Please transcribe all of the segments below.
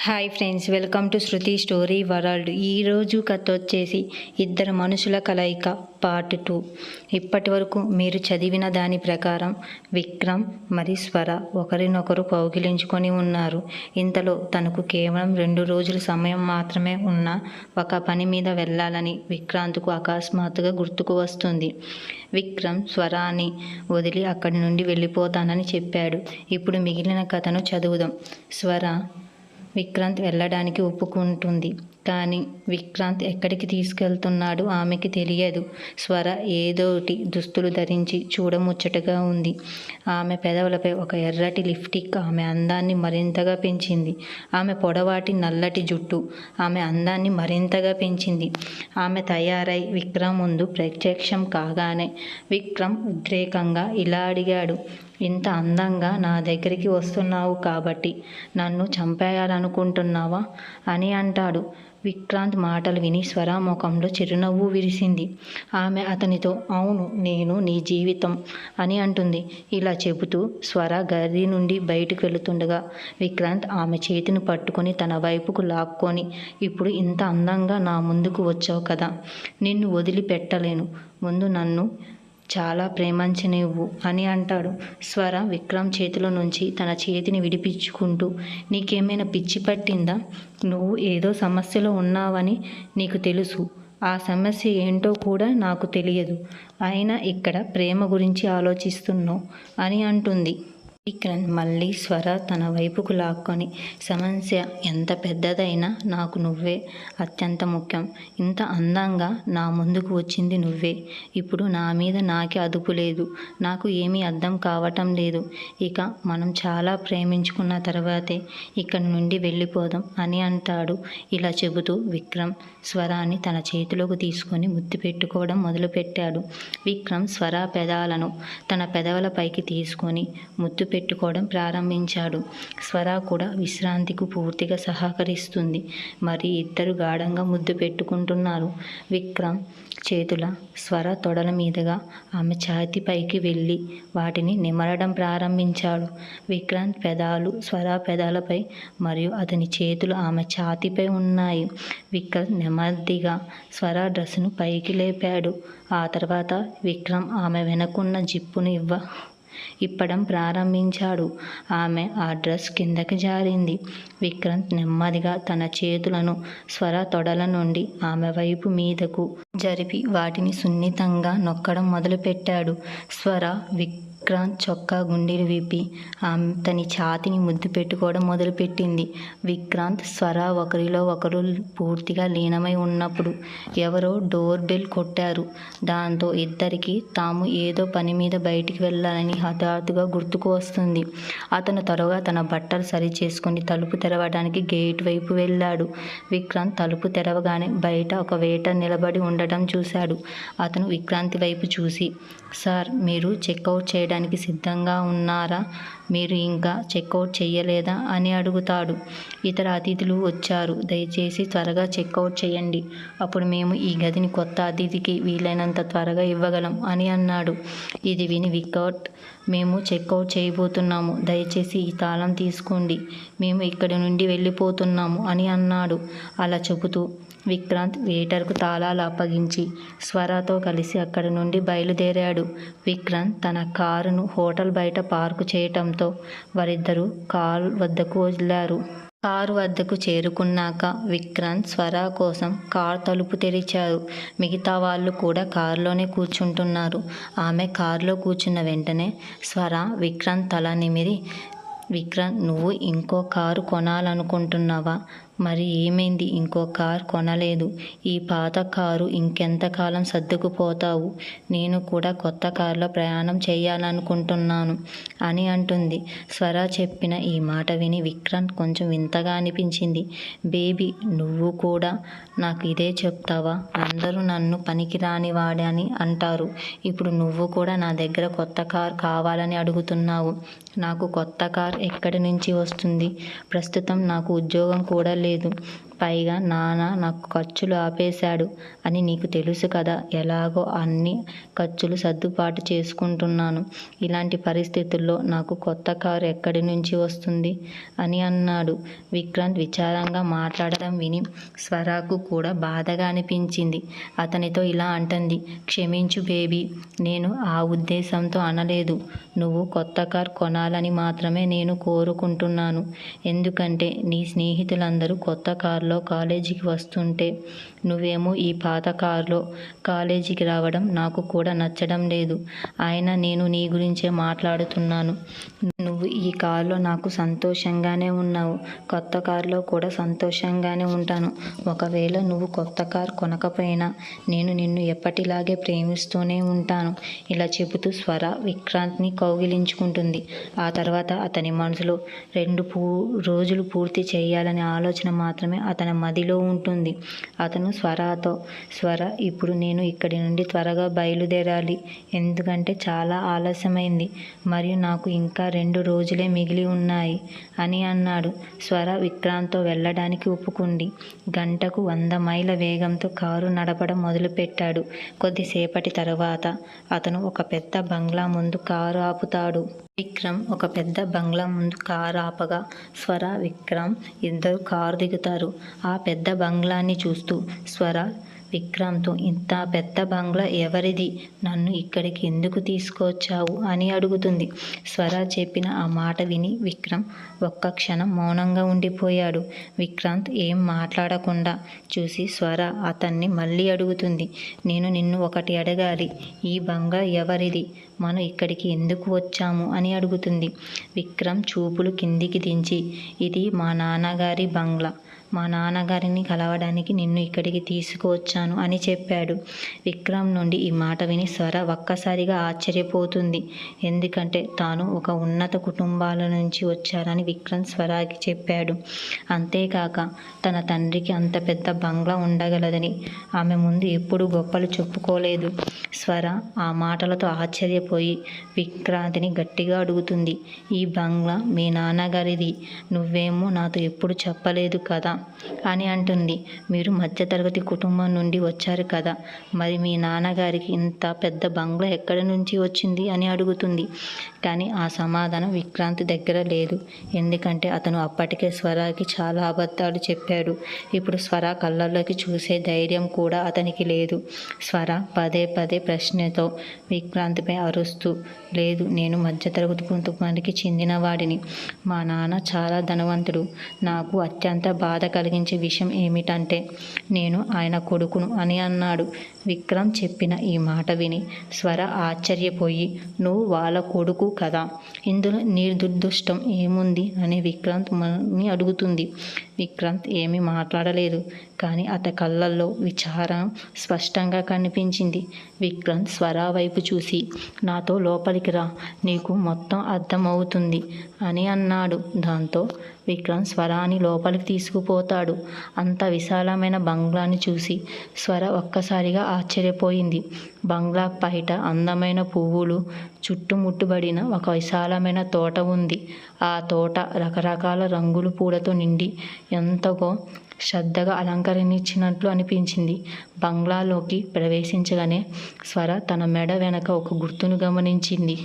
Hi friends, welcome to Shruti story world. ఈరోజు కథ వచ్చేసి ఇద్దరు మనుషుల కలయిక పార్ట్ 2. ఇప్పటి వరకు మీరు చదివిన దాని ప్రకారం విక్రమ్ మరియు స్వర ఒకరినొకరు కౌగిలించుకొని ఉన్నారు. ఇంతలో తనకు కేవలం 2 రోజుల సమయం మాత్రమే ఉన్న ఒక పని మీద వెళ్ళాలని విక్రాంత్కు అకస్మాత్తుగా గుర్తుకు వస్తుంది. విక్రమ్ స్వరాన్ని వదిలి అక్కడి నుండి వెళ్ళిపోతానని చెప్పాడు. ఇప్పుడు మిగిలిన కథను చదువుదాం. స్వర విక్రాంత్ వెళ్ళడానికి ఒప్పుకుంటుంది. కానీ విక్రాంత్ ఎక్కడికి తీసుకెళ్తున్నాడు ఆమెకి తెలియదు. స్వర ఏదోటి దుస్తులు ధరించి చూడముచ్చటగా ఉంది. ఆమె పెదవులపై ఒక ఎర్రటి లిప్స్టిక్ ఆమె అందాన్ని మరింతగా పెంచింది. ఆమె పొడవాటి నల్లటి జుట్టు ఆమె అందాన్ని మరింతగా పెంచింది. ఆమె తయారై విక్రమ్ ముందు ప్రత్యక్షం కాగానే విక్రమ్ ఉద్రేకంగా ఇలా అడిగాడు, ఇంత అందంగా నా దగ్గరికి వస్తున్నావు కాబట్టి నన్ను చంపేయాలనుకుంటున్నావా అని అంటాడు. విక్రాంత్ మాటలు విని స్వర ముఖంలో చిరునవ్వు విరిసింది. ఆమె అతనితో అవును, నేను నీ జీవితం అని అంటుంది. ఇలా చెబుతూ స్వర గది నుండి బయటకు వెళుతుండగా విక్రాంత్ ఆమె చేతిని పట్టుకొని తన వైపుకు లాక్కొని, ఇప్పుడు ఇంత అందంగా నా ముందుకు వచ్చావు కదా, నిన్ను వదిలిపెట్టలేను, ముందు నన్ను చాలా ప్రేమించనివ్వు అని అంటాడు. స్వర విక్రమ్ చేతిలో నుంచి తన చేతిని విడిపించుకుంటూ, నీకేమైనా పిచ్చి పట్టిందా? నువ్వు ఏదో సమస్యలో ఉన్నావని నీకు తెలుసు. ఆ సమస్య ఏంటో కూడా నాకు తెలియదు. అయినా ఇక్కడ ప్రేమ గురించి ఆలోచిస్తున్నావు అని అంటుంది. విక్రమ్ మళ్ళీ స్వర తన వైపుకు లాక్కొని, సమస్య ఎంత పెద్దదైనా నాకు నువ్వే అత్యంత ముఖ్యం. ఇంత అందంగా నా ముందుకు వచ్చింది నువ్వే. ఇప్పుడు నా మీద నాకే అదుపు లేదు. నాకు ఏమీ అర్థం కావటం లేదు. ఇక మనం చాలా ప్రేమించుకున్న తర్వాతే ఇక్కడి నుండి వెళ్ళిపోదాం అని అంటాడు. ఇలా చెబుతూ విక్రమ్ స్వరాన్ని తన చేతిలోకి తీసుకొని ముద్దు పెట్టుకోవడం మొదలుపెట్టాడు. విక్రమ్ స్వర పెదాలను తన పెదవులపైకి తీసుకొని ముద్దు పెట్టుకోవడం ప్రారంభించాడు. స్వర కూడా విశ్రాంతికి పూర్తిగా సహకరిస్తుంది. మరి ఇద్దరు గాఢంగా ముద్దు పెట్టుకుంటున్నారు. విక్రమ్ చేతుల స్వర తొడల మీదుగా ఆమె ఛాతీపైకి వెళ్ళి వాటిని నిమరడం ప్రారంభించాడు. విక్రాంత్ పెదాలు స్వర పెదాలపై మరియు అతని చేతులు ఆమె ఛాతీపై ఉన్నాయి. విక్రమ్ నెమ్మదిగా స్వర డ్రెస్సును పైకి లేపాడు. ఆ తర్వాత విక్రమ్ ఆమె వెనకున్న జిప్పును ఇప్పడం ప్రారంభించాడు. ఆమె ఆ డ్రెస్ కిందకి జారింది. విక్రాంత్ నెమ్మదిగా తన చేతులను స్వర తొడల నుండి ఆమె వైపు మీదకు జరిపి వాటిని సున్నితంగా నొక్కడం మొదలుపెట్టాడు. స్వర విక్రాంత్ చొక్కా గుండీలు విప్పి అతని ఛాతీని ముద్దు పెట్టుకోవడం మొదలుపెట్టింది. విక్రాంత్ స్వర ఒకరిలో ఒకరు పూర్తిగా లీనమై ఉన్నప్పుడు ఎవరో డోర్ బెల్ కొట్టారు. దాంతో ఇద్దరికి తాము ఏదో పని మీద బయటికి వెళ్ళాలని హఠాత్తుగా గుర్తుకు వస్తుంది. అతను త్వరగా తన బట్టలు సరి చేసుకుని తలుపు తెరవడానికి గేట్ వైపు వెళ్ళాడు. విక్రాంత్ తలుపు తెరవగానే బయట ఒక వెయిటర్ నిలబడి ఉండటం చూశాడు. అతను విక్రాంత్ వైపు చూసి, సార్, మీరు చెక్అవుట్ చేయడానికి సిద్ధంగా ఉన్నారా? మీరు ఇంకా చెక్అవుట్ చేయలేదా అని అడుగుతాడు. ఇతర అతిథులు వచ్చారు, దయచేసి త్వరగా చెక్అవుట్ చేయండి. అప్పుడు మేము ఈ గదిని కొత్త అతిథికి వీలైనంత త్వరగా ఇవ్వగలం అని అన్నాడు. ఇది విని విక్రాంత్, మేము చెక్అవుట్ చేయబోతున్నాము, దయచేసి ఈ తాళం తీసుకోండి, మేము ఇక్కడి నుండి వెళ్ళిపోతున్నాము అని అన్నాడు. అలా చెబుతూ విక్రాంత్ వెయిటర్కు తాళాలు అప్పగించి స్వరతో కలిసి అక్కడి నుండి బయలుదేరాడు. విక్రాంత్ తన కారును హోటల్ బయట పార్కు చేయటంతో వారిద్దరూ కారు వద్దకు వెళ్ళారు. కారు వద్దకు చేరుకున్నాక విక్రాంత్ స్వర కోసం కారు తలుపు తెరిచారు. మిగతా వాళ్ళు కూడా కారులోనే కూర్చుంటున్నారు. ఆమె కారులో కూర్చున్న వెంటనే స్వర విక్రాంత్ తల నిమిరి, విక్రాంత్, నువ్వు ఇంకో కారు కొనాలనుకుంటున్నావా? మరి ఏమైంది? ఇంకో కారు కొనలేదు. ఈ పాత కారు ఇంకెంతకాలం సర్దుకుపోతావు? నేను కూడా కొత్త కారులో ప్రయాణం చేయాలనుకుంటున్నాను అని అంటుంది. స్వర చెప్పిన ఈ మాట విని విక్రాంత్ కొంచెం వింతగా అనిపించింది. బేబీ, నువ్వు కూడా నాకు ఇదే చెప్తావా? అందరూ నన్ను పనికిరాని వాడని అంటారు. ఇప్పుడు నువ్వు కూడా నా దగ్గర కొత్త కారు కావాలని అడుగుతున్నావు. నాకు కొత్త కారు ఎక్కడి నుంచి వస్తుంది? ప్రస్తుతం నాకు ఉద్యోగం కూడా లేదు. పైగా నాన్న నాకు ఖర్చులు ఆపేశాడు అని నీకు తెలుసు కదా. ఎలాగో అన్ని ఖర్చులు సర్దుబాటు చేసుకుంటున్నాను. ఇలాంటి పరిస్థితుల్లో నాకు కొత్త కారు ఎక్కడి నుంచి వస్తుంది అని అన్నాడు. విక్రాంత్ విచారంగా మాట్లాడడం విని స్వరాకు కూడా బాధగా అనిపించింది. అతనితో ఇలా అంటుంది, క్షమించు బేబీ, నేను ఆ ఉద్దేశంతో అనలేదు. నువ్వు కొత్త కార్ కొనాలని మాత్రమే నేను కోరుకుంటున్నాను. ఎందుకంటే నీ స్నేహితులందరూ కొత్త కారులో కాలేజీకి వస్తుంటే నువ్వేమో ఈ పాత కారులో కాలేజీకి రావడం నాకు కూడా నచ్చడం లేదు. అయినా నేను నీ గురించే మాట్లాడుతున్నాను. నువ్వు ఈ కారులో నాకు సంతోషంగానే ఉన్నావు. కొత్త కారులో కూడా సంతోషంగానే ఉంటాను. ఒకవేళ నువ్వు కొత్త కారు కొనకపోయినా నేను నిన్ను ఎప్పటిలాగే ప్రేమిస్తూనే ఉంటాను. ఇలా చెబుతూ స్వర విక్రాంత్ని కౌగిలించుకుంటుంది. ఆ తర్వాత అతని మనసులో 2 రోజులు పూర్తి చేయాలనే ఆలోచన మాత్రమే అతని మదిలో ఉంటుంది. అతను స్వరతో, స్వర, ఇప్పుడు నేను ఇక్కడి నుండి త్వరగా బయలుదేరాలి. ఎందుకంటే చాలా ఆలస్యమైంది మరియు నాకు ఇంకా 2 రోజులే మిగిలి ఉన్నాయి అని అన్నాడు. స్వర విక్రాంత్తో వెళ్ళడానికి ఒప్పుకుంది. గంటకు 100 మైళ్ళ వేగంతో కారు నడపడం మొదలుపెట్టాడు. కొద్దిసేపటి తరువాత అతను ఒక పెద్ద బంగ్లా ముందు కారు ఆపుతాడు. విక్రమ్ ఒక పెద్ద బంగ్లా ముందు కారు ఆపగా స్వర, విక్రమ్ ఇద్దరు కారు దిగుతారు. ఆ పెద్ద బంగ్లాని చూస్తూ స్వర విక్రమ్తో, ఇంత పెద్ద బంగ్లా ఎవరిది? నన్ను ఇక్కడికి ఎందుకు తీసుకొచ్చావు అని అడుగుతుంది. స్వర చెప్పిన ఆ మాట విని విక్రమ్ ఒక్క క్షణం మౌనంగా ఉండిపోయాడు. విక్రాంత్ ఏం మాట్లాడకుండా చూసి స్వర అతన్ని మళ్ళీ అడుగుతుంది, నేను నిన్ను ఒకటి అడగాలి. ఈ బంగ్లా ఎవరిది? మనం ఇక్కడికి ఎందుకు వచ్చాము అని అడుగుతుంది. విక్రమ్ చూపులు కిందికి దించి, ఇది మా నాన్నగారి బంగ్లా. మా నాన్నగారిని కలవడానికి నిన్ను ఇక్కడికి తీసుకువచ్చాను అని చెప్పాడు. విక్రమ్ నుండి ఈ మాట విని స్వర ఒక్కసారిగా ఆశ్చర్యపోతుంది. ఎందుకంటే తాను ఒక ఉన్నత కుటుంబాల నుంచి వచ్చారని విక్రమ్ స్వరాకి చెప్పాడు. అంతేకాక తన తండ్రికి అంత పెద్ద బంగ్లా ఉండగలదని ఆమె ముందు ఎప్పుడూ గొప్పలు చెప్పుకోలేదు. స్వర ఆ మాటలతో ఆశ్చర్యపోయి విక్రాంతిని గట్టిగా అడుగుతుంది, ఈ బంగ్లా మీ నాన్నగారిది, నువ్వేమో నాతో ఎప్పుడు చెప్పలేదు కదా అని అంటుంది. మీరు మధ్యతరగతి కుటుంబం నుండి వచ్చారు కదా, మరి మీ నాన్నగారికి ఇంత పెద్ద బంగ్లా ఎక్కడి నుంచి వచ్చింది అని అడుగుతుంది. కానీ ఆ సమాధానం విక్రాంత్ దగ్గర లేదు. ఎందుకంటే అతను అప్పటికే స్వరాకి చాలా అబద్ధాలు చెప్పాడు. ఇప్పుడు స్వర కళ్ళల్లోకి చూసే ధైర్యం కూడా అతనికి లేదు. స్వర పదే పదే ప్రశ్నతో విక్రాంత్పై అరుస్తూ, లేదు, నేను మధ్యతరగతి కుటుంబానికి చెందిన వాడిని. మా నాన్న చాలా ధనవంతుడు. నాకు అత్యంత బాధ కలిగించే విషయం ఏమిటంటే నేను ఆయన కొడుకును అని అన్నాడు. విక్రమ్ చెప్పిన ఈ మాట విని స్వర ఆశ్చర్యపోయి, నువ్వు వాళ్ళ కొడుకు కదా, ఇందులో నీ దుర్దృష్టం ఏముంది అని విక్రాంత్ మని అడుగుతుంది. విక్రాంత్ ఏమీ మాట్లాడలేదు. కానీ అతని కళ్ళల్లో విచారం స్పష్టంగా కనిపించింది. విక్రాంత్ స్వర వైపు చూసి, నాతో లోపలికి రా, నీకు మొత్తం అర్థమవుతుంది అని అన్నాడు. దాంతో విక్రాంత్ స్వరాని లోపలికి తీసుకుపోతాడు. అంత విశాలమైన బంగ్లాని చూసి స్వర ఒక్కసారిగా ఆశ్చర్యపోయింది. బంగ్లా బయట అందమైన పువ్వులు చుట్టుముట్టబడిన ఒక విశాలమైన తోట ఉంది. ఆ తోట రకరకాల రంగుల పూలతో నిండి ఎంతగో శ్రద్ధగా అలంకరించినట్లు అనిపించింది. బంగ్లాలోకి ప్రవేశించగానే స్వర తన మెడ వెనక ఒక గుర్తును గమనించింది.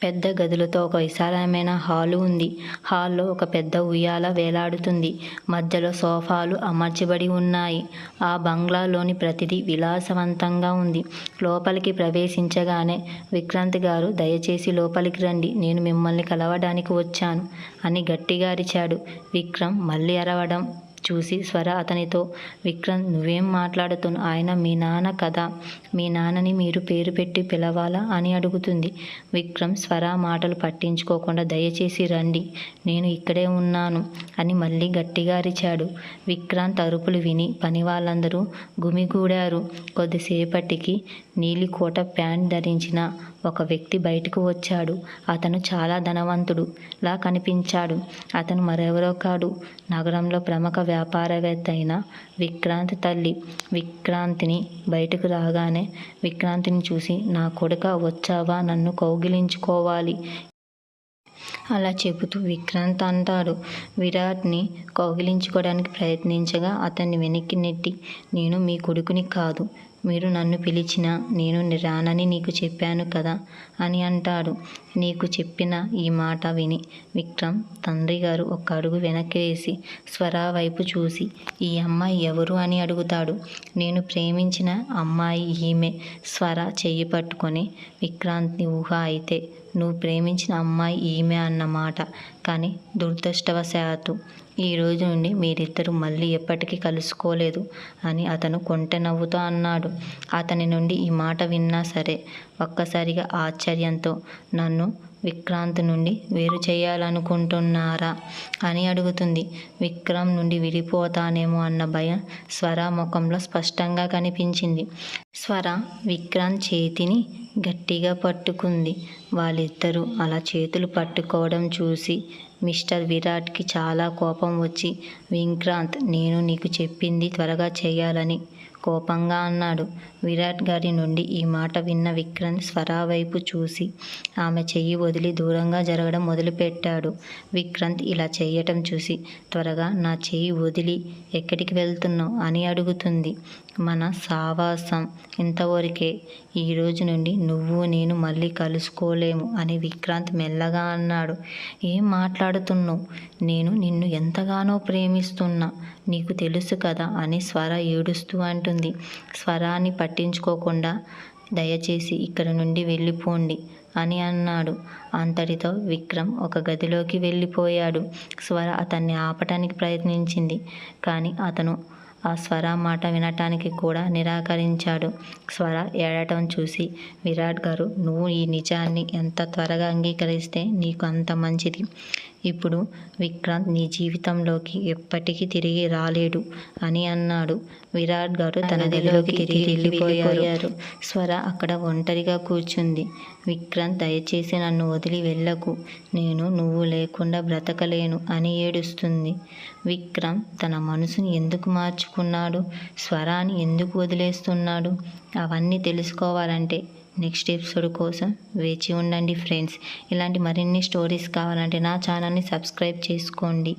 పెద్ద గదులతో ఒక విశాలమైన హాలు ఉంది. హాల్లో ఒక పెద్ద ఉయ్యాల వేలాడుతుంది. మధ్యలో సోఫాలు అమర్చబడి ఉన్నాయి. ఆ బంగ్లాలోని ప్రతిదీ విలాసవంతంగా ఉంది. లోపలికి ప్రవేశించగానే విక్రాంత్ గారు, దయచేసి లోపలికి రండి, నేను మిమ్మల్ని కలవడానికి వచ్చాను అని గట్టిగా అరిచాడు. విక్రమ్ మళ్ళీ అరవడం చూసి స్వర అతనితో, విక్రాంత్ నువ్వేం మాట్లాడుతున్నావు? ఆయన మీ నాన్న కదా, మీ నాన్నని మీరు పేరు పెట్టి పిలవాలా అని అడుగుతుంది. విక్రమ్ స్వర మాటలు పట్టించుకోకుండా, దయచేసి రండి, నేను ఇక్కడే ఉన్నాను అని మళ్ళీ గట్టిగా అరిచాడు. విక్రాంత్ అరుపులు విని పని వాళ్ళందరూ గుమిగూడారు. కొద్దిసేపటికి నీలికోట ప్యాంట్ ధరించిన ఒక వ్యక్తి బయటకు వచ్చాడు. అతను చాలా ధనవంతుడు లా కనిపించాడు. అతను మరెవరో కాడు, నగరంలో ప్రముఖ వ్యాపారవేత్త అయిన విక్రాంత్ తల్లి. విక్రాంతిని బయటకు రాగానే విక్రాంతిని చూసి, నా కొడుకా వచ్చావా, నన్ను కౌగిలించుకోవాలి, అలా చెబుతూ విక్రాంత్ అంటాడు. విరాట్ని కౌగిలించుకోవడానికి ప్రయత్నించగా అతన్ని వెనక్కి నెట్టి, నేను మీ కొడుకుని కాదు, మీరు నన్ను పిలిచినా నేను రానని నీకు చెప్పాను కదా అని అంటాడు. నీకు చెప్పిన ఈ మాట విని విక్రమ్ తండ్రి గారు ఒక అడుగు వెనక్కి వేసి స్వర వైపు చూసి, ఈ అమ్మాయి ఎవరు అని అడుగుతాడు. నేను ప్రేమించిన అమ్మాయి ఈమె. స్వర చెయ్యి పట్టుకొని, విక్రాంత్ని ఊహ అయితే నువ్వు ప్రేమించిన అమ్మాయి ఈమె అన్నమాట. కానీ దురదృష్టవశాత్తు ఈ రోజు నుండి మీరిద్దరూ మళ్ళీ ఎప్పటికీ కలుసుకోలేదు అని అతను కొంటె నవ్వుతూ అన్నాడు. అతని నుండి ఈ మాట విన్నా సరే ఒక్కసారిగా ఆశ్చర్యంతో, నన్ను విక్రాంత్ నుండి వేరు చేయాలనుకుంటున్నారా అని అడుగుతుంది. విక్రమ్ నుండి విడిపోతానేమో అన్న భయం స్వర ముఖంలో స్పష్టంగా కనిపించింది. స్వర విక్రాంత్ చేతిని గట్టిగా పట్టుకుంది. వాళ్ళిద్దరూ అలా చేతులు పట్టుకోవడం చూసి మిస్టర్ విరాట్కి చాలా కోపం వచ్చి, విక్రాంత్, నేను నీకు చెప్పింది త్వరగా చేయాలని కోపంగా అన్నాడు. విరాట్ గారి నుండి ఈ మాట విన్న విక్రాంత్ స్వర వైపు చూసి ఆమె చెయ్యి వదిలి దూరంగా జరగడం మొదలుపెట్టాడు. విక్రాంత్ ఇలా చేయటం చూసి, త్వరగా నా చెయ్యి వదిలి ఎక్కడికి వెళ్తున్నావు అని అడుగుతుంది. మన సావాసం ఇంతవరకే, ఈ రోజు నుండి నువ్వు నేను మళ్ళీ కలుసుకోలేము అని విక్రాంత్ మెల్లగా అన్నాడు. ఏం మాట్లాడుతున్నావు? నేను నిన్ను ఎంతగానో ప్రేమిస్తున్నా, నీకు తెలుసు కదా అని స్వర ఏడుస్తూ అంటుంది. స్వరాన్ని పట్టించుకోకుండా, దయచేసి ఇక్కడి నుండి వెళ్ళిపోండి అని అన్నాడు. అంతటితో విక్రమ్ ఒక గదిలోకి వెళ్ళిపోయాడు. స్వర అతన్ని ఆపటానికి ప్రయత్నించింది, కానీ అతను ఆ స్వర మాట వినటానికి కూడా నిరాకరించాడు. స్వర ఏడటం చూసి, విరాట్ గారు, నువ్వు ఈ నిజాన్ని ఎంత త్వరగా అంగీకరిస్తే నీకు అంత మంచిది. ఇప్పుడు విక్రాంత్ నీ జీవితంలోకి ఎప్పటికీ తిరిగి రాలేడు అని అన్నాడు. విరాట్ గారు తన గదిలోకి తిరిగి వెళ్ళిపోయారు. స్వర అక్కడ ఒంటరిగా కూర్చుంది. విక్రాంత్, దయచేసి నన్ను వదిలి వెళ్ళకు, నేను నువ్వు లేకుండా బ్రతకలేను అని ఏడుస్తుంది. విక్రమ్ తన మనసుని ఎందుకు మార్చుకున్నాడు, స్వరాన్ని ఎందుకు వదిలేస్తున్నాడు, అవన్నీ తెలుసుకోవాలంటే నెక్స్ట్ ఎపిసోడ్ కోసం వేచి ఉండండి ఫ్రెండ్స్. ఇలాంటి మరిన్ని స్టోరీస్ కావాలంటే నా ఛానల్ని సబ్స్క్రైబ్ చేసుకోండి.